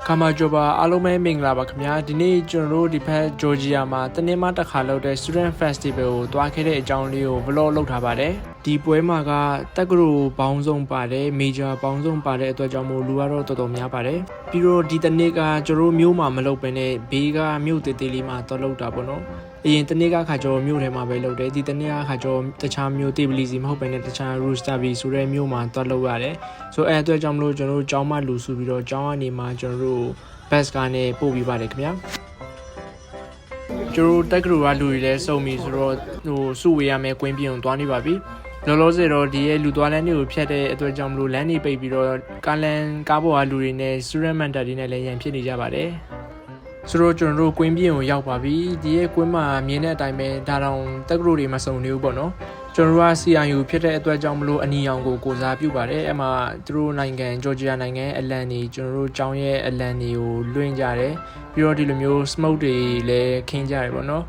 Kamajoba အားလုံးပဲမင်္ဂလာပါခင်ဗျာဒီနေ့ကျွန်တော်တို့ဒီဘက် Georgia မှာတနေ့မှတစ်ခါလုပ်တဲ့ Student Festival ကိုတွားခဲ့တဲ့အကြောင်းလေးကို vlog လုပ်ထားပါတယ်ဒီပွဲမှာကတက္ကသိုလ်ပေါင်းစုံပါတယ် Major ပေါင်းစုံပါတဲ့အတွက်ကြောင့်မို့လူကတော့တော်တော်များပါတယ်ပြီးတော့ဒီတနေ့ကကျွန်တော်တို့မြို့မှာမလုပ်ဘဲနဲ့ဘေးကမြို့တေးသေးလေးမှာတော့လုပ်တာပေါ့နော်အရင်တနေ့ကခါကျော်မြို့ထဲမှာပဲလုပ်တယ်ဒီတနေ့ကခါကျော်တခြားမြို့တေးပလီစီမဟုတ်ဘဲနဲ့တခြား Roosterby ဆိုတဲ့မြို့မှာတော့လုပ်ရတယ်ဆိုအဲ့အတွက်ကြောင့်မလို့ကျွန်တော်တို့ကျောင်းမှာလူစုပြီးတော့ကျောင်းကနေမှကျွန်တော်တို့ bus ကနေပို့ပြီးပါတယ်ခင်ဗျာကျွန်တော်တက္ကသိုလ်ကလူတွေလည်းစုံပြီဆိုတော့စုဝေးရမယ်ကွင်းပြင်ကိုသွားနေပါပြီလောလောဆယ်တော့ဒီရဲ့လူသွားလမ်းတွေကိုဖြတ်တဲ့အတွက်ကြောင့်မလို့လမ်းတွေပိတ်ပြီးတော့ကားပေါ်ကလူတွေနဲ့ student mentor တွေနဲ့လည်းရန်ဖြစ်နေကြပါတယ်ဆိုတော့ကျွန်တော်တို့ကွင်းပြင်ကိုရောက်ပါပြီဒီရဲ့ကွင်းမှာမြင်တဲ့အတိုင်းပဲဒါတောင်တက္ကသိုလ်တွေမှာစုံနေဘူးပေါ့နော်ကျွန်တော်တို့က CIU ဖြစ်တဲ့အတွက်ကြောင့်မလို့အနီရောင်ကိုစားပြုပါတယ်အဲ့မှာသူတို့နိုင်ငံ Georgia နိုင်ငံအလံတွေကျွန်တော်တို့ကျောင်းရဲ့အလံတွေကိုလွှင့်ကြတယ်ပြီးတော့ဒီလိုမျိုး smoke တွေလည်းခင်းကြတယ်ပေါ့နော်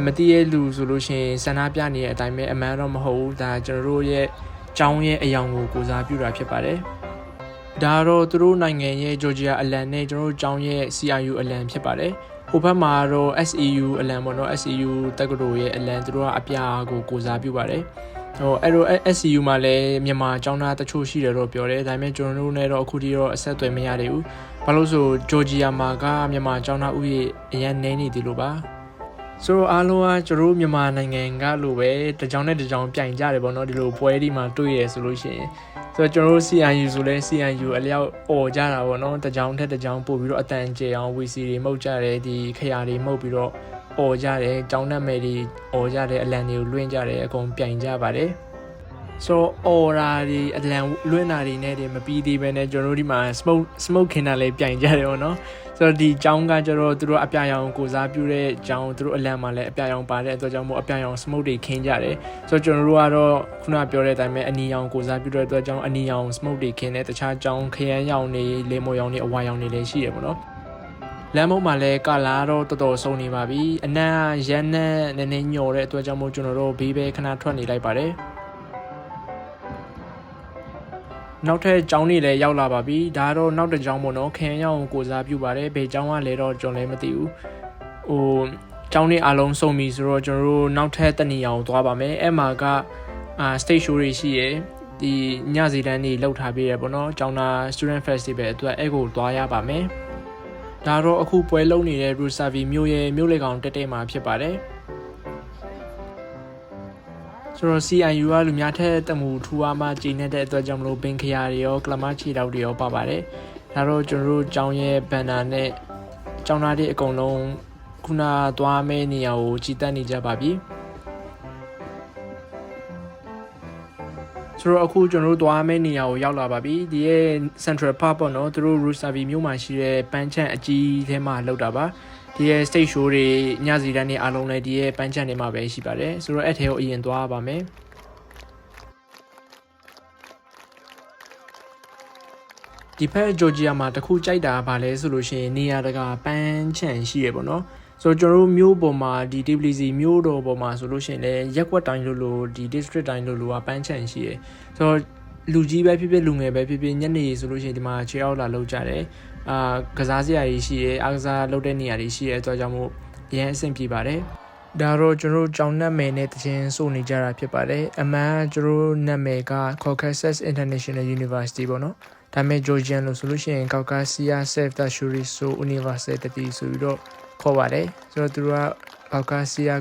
မတိရဲ့လူဆိုလို့ရှိရင်ဆန္ဒပြနေတဲ့အတိုင်းပဲအမှန်တော့မဟုတ်ဘူးဒါကျွန်တော်တို့ရဲ့ကျောင်းရဲ့အယောင်ကိုစားပြုတာဖြစ်ပါတယ်ဒါတော့သူတို့နိုင်ငံရဲ့ Georgia အလံနဲ့ကျွန်တော်တို့ကျောင်းရဲ့ CIU အလံဖြစ်ပါတယ်ဟိုဘက်မှာတော့ SEU အလံပေါ့နော် SEU တက္ကသိုလ်ရဲ့အလံသူတို့ကအပြာကိုစားပြုပါတယ်ဟိုအဲ့တော့ SEU မှာလည်းမြန်မာကျောင်းသားတချို့ရှိတယ်တော့ပြောတယ်ဒါပေမဲ့ကျွန်တော်တို့နဲ့တော့အခုထိတော့အဆက်အသွယ်မရသေးဘူးဘာလို့ဆို Georgia မှာကမြန်မာကျောင်းသားဥယျာဉ်အရင်နည်းနေသေးလို့ပါဆိုတော့အားလုံးကကျွန်တော်တို့မြန်မာနိုင်ငံကလိုပဲတကြောင်နဲ့တကြောင်ပြိုင်ကြတယ်ပေါ့နော်ဒီလိုပွဲဒီမှာတွေ့ရဆိုလို့ရှိရင်ဆိုတော့ကျွန်တော်တို့ CIU ဆိုလဲ CIU အလျောက်អော်ကြတာပေါ့နော်တကြောင်ထက်တကြောင်ပို့ပြီးတော့အတန်ကျေအောင် VC တွေမှုတ်ကြတယ်ဒီခရာတွေမှုတ်ပြီးတော့អော်ကြတယ်ကျောင်းတက်မယ်တွေអော်ကြတယ်အလံတွေကိုလွှင့်ကြတယ်အကုန်ပြိုင်ကြပါတယ်ဆိုအော်ရာဒီအလံလွှင့်တာတွေနဲ့မပြီးသေးပဲနဲ့ကျွန်တော်တို့ဒီမှာ smoke ခင်းတာလေးပြိုင်ကြတယ်ပေါ့နော်ဆိုတော့ဒီကျောင်းကကျတော့သူတို့အပြာရောင်ကိုစားပြုတဲ့ကျောင်းသူတို့အလံမှာလည်းအပြာရောင်ပါတဲ့အတွက်ကြောင့်မို့အပြာရောင် smoke တွေခင်းကြတယ်ဆိုတော့ကျွန်တော်တို့ကတော့ခုနပြောတဲ့အတိုင်းပဲအနီရောင်ကိုစားပြုတဲ့အတွက်ကြောင့်အနီရောင် smoke တွေခင်းတဲ့တခြားကျောင်းခရမ်းရောင်တွေလေမိုရောင်တွေအဝါရောင်တွေလည်းရှိတယ်ပေါ့နော်လမ်းမမှာလည်းကလာတော့တော်တော်ဆုံးနေပါပြီအနံ့ရမ်းနဲ့နည်းနည်းညော်တဲ့အတွက်ကြောင့်မို့ကျွန်တော်တို့ဘေးပဲခဏထွက်နေလိုက်ပါတယ်နောက်ထပ်ကျောင်းတွေလည်းရောက်လာပါပြီဒါကတော့နောက်တစ်ကျောင်းပေါ့နော်ခရမ်းရောင်ကိုစားပြုပါတယ်ဘယ်ကျောင်းကလဲတော့ကျွန်တော်လည်းမသိဘူးဟိုကျောင်းတွေအားလုံးစုံပြီဆိုတော့ကျွန်တော်တို့နောက်ထပ်တနေရာကိုသွားပါမယ်အဲ့မှာကstage show တွေရှိရယ်ဒီညစီတန်းတွေလောက်ထားပေးရပေါ့နော်ကျောင်းသား student festival အတွက်အဲ့ကိုသွားရပါမယ်ဒါတော့အခုပွဲလုံးနေတဲ့ Roosterby မြို့ရဲ့မြို့လေကောင်တက်မှာဖြစ်ပါတယ်ဆိုတော့ CIU ကလူများထက်တမူထူအားမှကျင်းနေတဲ့အတွက်ကြောင့်မလို့ဘင်ခရာတွေရောကလမချီတောက်တွေရောပါပါတယ်ဒါတော့ကျွန်တော်တို့ကျောင်းရဲ့ဘန်နာနဲ့ကျောင်းသားတွေအကုန်လုံးခုနသွားမယ့်နေရာကိုကြည်တက်နေကြပါပြီဆိုတော့အခုကျွန်တော်တို့သွားမယ့်နေရာကိုရောက်လာပါပြီဒီရဲ့ Central Park ပေါ့နော်သူတို့ Roosterby မြို့မှာရှိတဲ့ပန်းချံအကြီးထဲမှာလောက်တာပါဒီရဲ့ stage show တွေညစီတန်းတွေအားလုံးလည်းဒီရဲ့ပန်းချံတွေမှာပဲရှိပါတယ်ဆိုတော့အဲ့ထဲကိုအရင်သွားပါမယ်ဒီဖက် Georgia မှာတခုကြိုက်တာဗာလဲဆိုလို့ရှိရင်နေရာတကာပန်းချံရှိရပေါ့နော်ဆိုတော့ကျွန်တော်တို့မြို့ပေါ်မှာဒီ TBC မြို့တော်ပေါ်မှာဆိုလို့ရှိရင်လည်းရက်ကွက်တိုင်းလို့ဒီ district တိုင်းလို့ကပန်းချံရှိရဆိုတော့လူကြီးပဲဖြစ်ဖြစ်လူငယ်ပဲဖြစ်ဖြစ်ညနေဆိုလို့ရှိရင်ဒီမှာခြေအောက်လာလောက်ကြတယ်ကစားစရာတွေရှိရဲအားကစားလုပ်တဲ့နေရာတွေရှိရဲအတွက်ကြောင့်မို့အရင်အဆင်ပြေပါတယ်ဒါတော့ကျွန်တော်တို့ကျောင်းနတ်မယ်နဲ့တခြင်းစို့နေကြတာဖြစ်ပါတယ်အမှန်ကျွန်တော်တို့နတ်မယ်က Caucasus International University ပေါ့နော်ဒါပေမဲ့ Georgian လို့ဆိုလို့ရှိရင် Caucasia Self-Tertiary University ဆိုပြီးတော့ခေါ်ပါတယ်ဆိုတော့သူတို့က Caucasia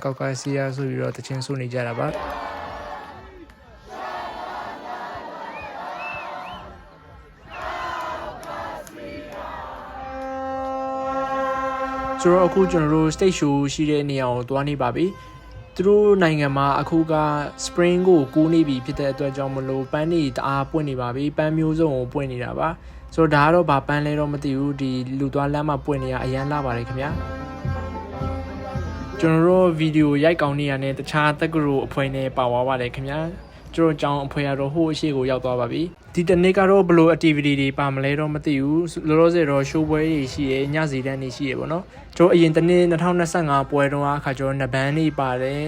ဆိုပြီးတော့တခြင်းစို့နေကြတာပါဆိုတော့အခုကျွန်တော်တို့ stage show ရှိတဲ့နေရာကိုသွားနေပါပြီသူတို့နိုင်ငံမှာအခုက spring ကိုကူးနေပြီဖြစ်တဲ့အတွက်ကြောင့်မလို့ပန်းတွေတအားပွင့်နေပါပြီပန်းမျိုးစုံကိုပွင့်နေတာပါဆိုတော့ဒါကတော့ဘာပန်းလဲတော့မသိဘူးဒီလူသွားလမ်းမှာပွင့်နေရအရန်လာပါတယ်ခင်ဗျာကျွန်တော်တို့ဗီဒီယိုရိုက်ကောင်းနေရတဲ့တခြားတက္ကသိုလ်အဖွဲ့နဲ့ပါသွားပါတယ်ခင်ဗျာကျွန်တော်ကျောင်းအဖွဲ့ကတော့ဟိုအရှိကိုရောက်သွားပါပြီဒီတနေ့ကတော့ဘယ်လို activity တွေပါမလဲတော့မသိဘူးလောလောဆယ်တော့ show ပွဲတွေရှိရညစီတန်းတွေရှိရပေါ့နော်ကျွန်တော်အရင်တနေ့2025ပွဲတုန်းကအခါကျွန်တော်နဘန်းတွေပါတယ်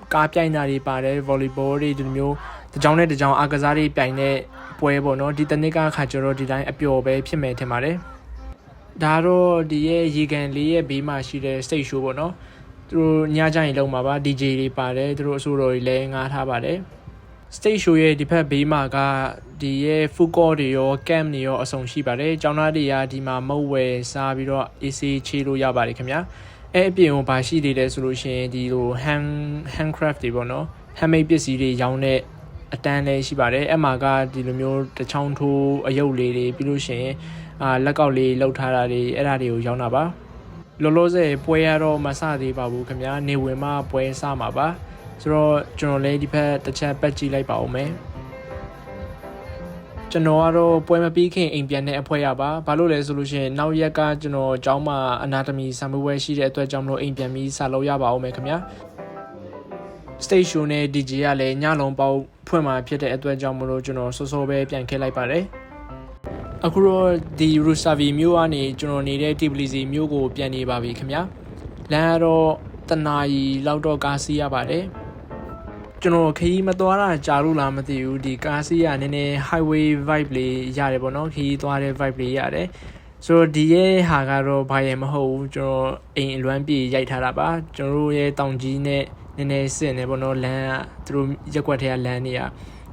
ကားပြိုင်တာတွေပါတယ် volleyball တွေဒီမျိုးတကြောင်နဲ့တကြောင်အားကစားတွေပြိုင်တဲ့ပွဲပေါ့နော်ဒီတနေ့ကအခါကျွန်တော်ဒီတိုင်းအပျော်ပဲဖြစ်မယ်ထင်ပါတယ် ဒါတော့ဒီရဲ့ရေကန်လေးရဲ့ဘေးမှာရှိတဲ့ stage show ပေါ့နော်သူတို့ညကြရင်လုံးမှာပါ DJ တွေပါတယ်သူတို့အဆိုတော်တွေလည်းငားထားပါတယ် stage show ရဲ့ဒီဖက်ဘေးမှာကဒီရဲ့ food court တွေရော camp တွေရောအဆုံရှိပါတယ်ကျောင်းသားတွေကဒီမှာမုတ်ဝယ်စားပြီးတော့ AC ချေလို့ရပါတယ်ခင်ဗျာအဲ့အပြင်ကိုဘာရှိသေးလဲဆိုလို့ရှိရင်ဒီလို handcraft တွေပေါ့နော် handmade ပစ္စည်းတွေရောင်းတဲ့အတန်းလေးရှိပါတယ်အဲ့မှာကဒီလိုမျိုးတချောင်းထိုးအယုတ်လေးတွေပြီးလို့ရှိရင်လက်ကောက်လေးလှုပ်ထားတာတွေအဲ့ဒါတွေကိုရောင်းတာပါလောလောဆယ်ပွဲရတော့မစသေးပါဘူးခင်ဗျာနေဝင်မှပွဲစမှာပါဆိုတော့ကျွန်တော်လည်းဒီဖက်တစ်ချက်ပတ်ကြည့်လိုက်ပါဦးမယ်ကျွန်တော်ကတော့ပွဲမပြီးခင်အိမ်ပြန်တဲ့အဖွဲရပါဘာလို့လဲဆိုလို့ရှိရင်နောက်ရက်ကကျွန်တော်ကျောင်းမှာအနာတမီဆံပွဲရှိတဲ့အတွက်ကြောင့်မလို့အိမ်ပြန်ပြီးစလုပ်ရပါဦးမယ်ခင်ဗျာ stage show နဲ့ DJ ကလည်းညလုံးပေါက်ဖွင့်มาဖြစ်တဲ့အတွက်ကြောင့်မလို့ကျွန်တော်စောစောပဲပြန်ခဲ့လိုက်ပါတယ်အခုတော့ဒီ Rusavi မြို့ကနေကျွန်တော်နေတဲ့ Tbilisi မြို့ကိုပြန်နေပါပြီခင်ဗျာလမ်းကတော့တနာရီလောက်တော့ကားစီးရပါတယ်ကျွန်တော်ခရီးမသွားတာကြာလို့လားမသိဘူးဒီကားစီးရနည်းနည်း highway vibe လေးရတယ်ပေါ့နော်ခရီးသွားတဲ့ vibe လေးရတယ်ဆိုတော့ဒီရဲ့ဟာကတော့ဘာရမဟုတ်ဘူးကျွန်တော်အိမ်အလွမ်းပြေရိုက်ထားတာပါကျွန်တော်ရဲ့တောင်ကြီးနဲ့နည်းနည်းစစ်နေပေါ့နော်လမ်းကသူတို့ရက်ွက်ထဲကလမ်းတွေက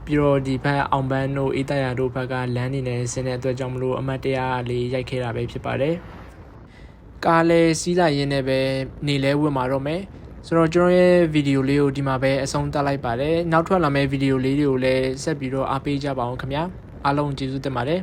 ပြီးတော့ဒီဘက်အောင်ပန်းတို့အေးတရတို့ဘက်ကလမ်းနေနေဆင်းတဲ့အတွက်ကြောင့်မလို့အမတ်တရလေးရိုက်ခဲ့တာပဲဖြစ်ပါတယ်ကားလေးစီးလိုက်ရင်းနဲ့ပဲနေလဲဝင်มาတော့မယ်ဆိုတော့ကျွန်တော်ရဲ့ဗီဒီယိုလေးကိုဒီမှာပဲအဆုံးသတ်လိုက်ပါတယ်နောက်ထွက်လာမယ့်ဗီဒီယိုလေးတွေကိုလည်းဆက်ပြီးတော့အားပေးကြပါအောင်ခင်ဗျာအားလုံးကျေးဇူးတင်ပါတယ်